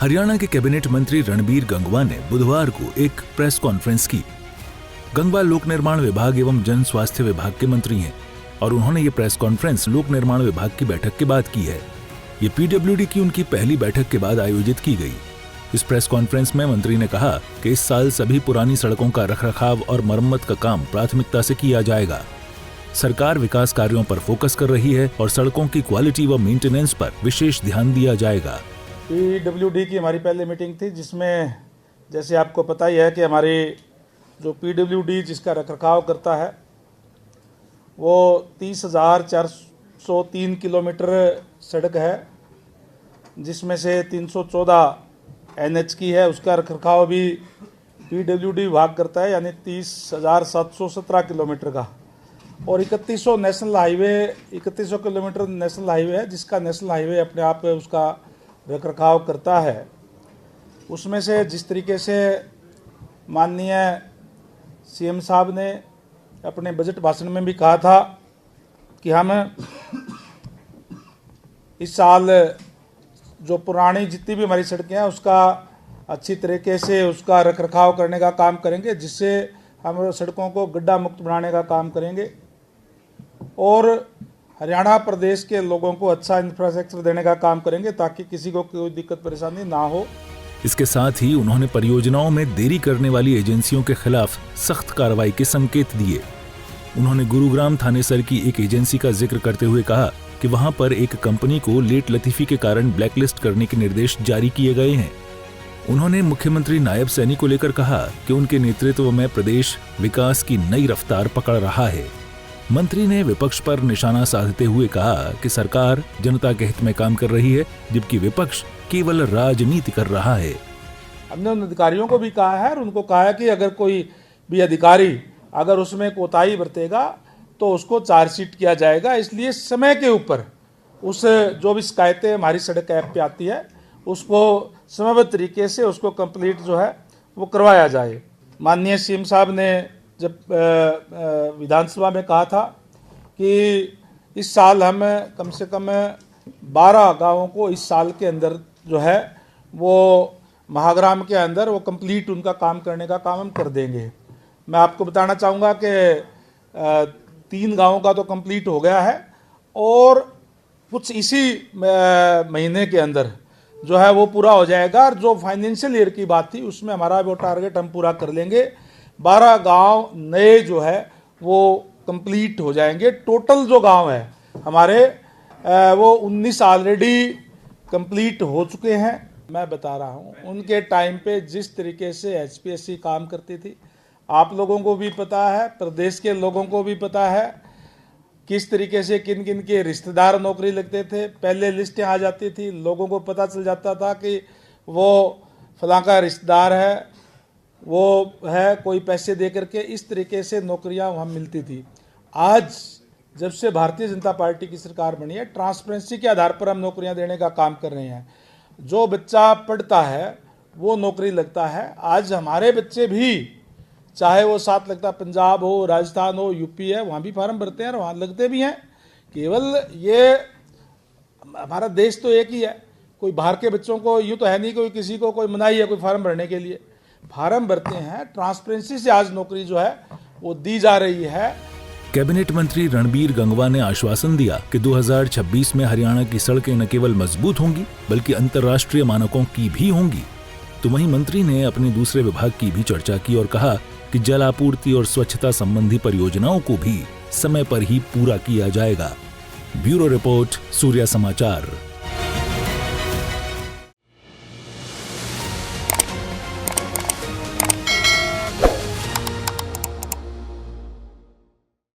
हरियाणा के कैबिनेट मंत्री रणबीर गंगवा ने बुधवार को एक प्रेस कॉन्फ्रेंस की। गंगवा लोक निर्माण विभाग एवं जन स्वास्थ्य विभाग के मंत्री हैं और उन्होंने ये प्रेस कॉन्फ्रेंस लोक निर्माण विभाग की बैठक के बाद की है। ये पीडब्ल्यूडी की उनकी पहली बैठक के बाद आयोजित की गई। इस प्रेस कॉन्फ्रेंस में मंत्री ने कहा कि इस साल सभी पुरानी सड़कों का रखरखाव और मरम्मत का काम प्राथमिकता से किया जाएगा। सरकार विकास कार्यों पर फोकस कर रही है और सड़कों की क्वालिटी व मेंटेनेंस पर विशेष ध्यान दिया जाएगा। पीडब्ल्यूडी की हमारी पहली मीटिंग थी, जिसमें जैसे आपको पता ही है कि हमारी जो पीडब्ल्यूडी जिसका रखरखाव करता है वो 30,403 किलोमीटर सड़क है, जिसमें से 314 एनएच की है। उसका रखरखाव भी पीडब्ल्यूडी विभाग करता है, यानी 30,717 किलोमीटर का। और 3100 national highway 3100 kilometre national highway है, जिसका नेशनल हाईवे अपने आप में उसका रखरखाव करता है। उसमें से जिस तरीके से माननीय सीएम साहब ने अपने बजट भाषण में भी कहा था कि हम इस साल जो पुरानी जितनी भी हमारी सड़कें हैं उसका अच्छी तरीके से उसका रखरखाव करने का काम करेंगे, जिससे हम सड़कों को गड्ढा मुक्त बनाने का काम करेंगे और हरियाणा प्रदेश के लोगों को अच्छा इंफ्रास्ट्रक्चर देने का काम करेंगे ताकि किसी को कोई दिक्कत परेशानी ना हो। इसके साथ ही उन्होंने परियोजनाओं में देरी करने वाली एजेंसियों के खिलाफ सख्त कार्रवाई के संकेत दिए। उन्होंने गुरुग्राम थानेसर की एक एजेंसी का जिक्र करते हुए कहा कि वहां पर एक कंपनी को लेट लतीफी के कारण ब्लैकलिस्ट करने के निर्देश जारी किए गए हैं। उन्होंने मुख्यमंत्री नायब सैनी को लेकर कहा कि उनके नेतृत्व में प्रदेश विकास की नई रफ्तार पकड़ रहा है। मंत्री ने विपक्ष पर निशाना साधते हुए कहा कि सरकार जनता के हित में काम कर रही है, जबकि विपक्ष केवल राजनीति कर रहा है। हमने उन अधिकारियों को भी कहा है और उनको कहा है कि अगर कोई भी अधिकारी अगर उसमें कोताही बरतेगा तो उसको चार्जशीट किया जाएगा। इसलिए समय के ऊपर उस जो भी शिकायतें हमारी सड़क ऐप पे आती है उसको समयबद्ध तरीके से उसको कंप्लीट जो है वो करवाया जाए। माननीय सीएम साहब ने जब विधानसभा में कहा था कि इस साल हम कम से कम 12 गांवों को इस साल के अंदर जो है वो महाग्राम के अंदर वो कंप्लीट उनका काम करने का काम हम कर देंगे। मैं आपको बताना चाहूँगा कि 3 गांवों का तो कंप्लीट हो गया है और कुछ इसी महीने के अंदर जो है वो पूरा हो जाएगा। और जो फाइनेंशियल ईयर की बात थी उसमें हमारा वो टारगेट हम पूरा कर लेंगे। 12 गांव नए जो है वो कंप्लीट हो जाएंगे। टोटल जो गांव है हमारे वो 19 ऑलरेडी कंप्लीट हो चुके हैं। मैं बता रहा हूँ उनके टाइम पे जिस तरीके से एचपीएससी काम करती थी, आप लोगों को भी पता है, प्रदेश के लोगों को भी पता है किस तरीके से किन किन के रिश्तेदार नौकरी लगते थे। पहले लिस्टें आ जाती थी, लोगों को पता चल जाता था कि वो फलां का रिश्तेदार है, वो है, कोई पैसे दे करके इस तरीके से नौकरियां वहाँ मिलती थी। आज जब से भारतीय जनता पार्टी की सरकार बनी है, ट्रांसपेरेंसी के आधार पर हम नौकरियां देने का काम कर रहे हैं। जो बच्चा पढ़ता है वो नौकरी लगता है। आज हमारे बच्चे भी, चाहे वो साथ लगता पंजाब हो, राजस्थान हो, यूपी है, वहाँ भी फार्म भरते हैं और वहाँ लगते भी हैं। केवल ये हमारा देश तो एक ही है, कोई बाहर के बच्चों को यूँ तो है नहीं कोई किसी को कोई मनाही है कोई फार्म भरने के लिए, फार्म भरते हैं। ट्रांसपेरेंसी से आज नौकरी जो है वो दी जा रही है। कैबिनेट मंत्री रणबीर गंगवा ने आश्वासन दिया कि 2026 में हरियाणा की सड़कें न केवल मजबूत होंगी बल्कि अंतर्राष्ट्रीय मानकों की भी होंगी। तो वहीं मंत्री ने अपने दूसरे विभाग की भी चर्चा की और कहा कि जल आपूर्ति और स्वच्छता संबंधी परियोजनाओं को भी समय पर ही पूरा किया जाएगा। ब्यूरो रिपोर्ट, सूर्या समाचार।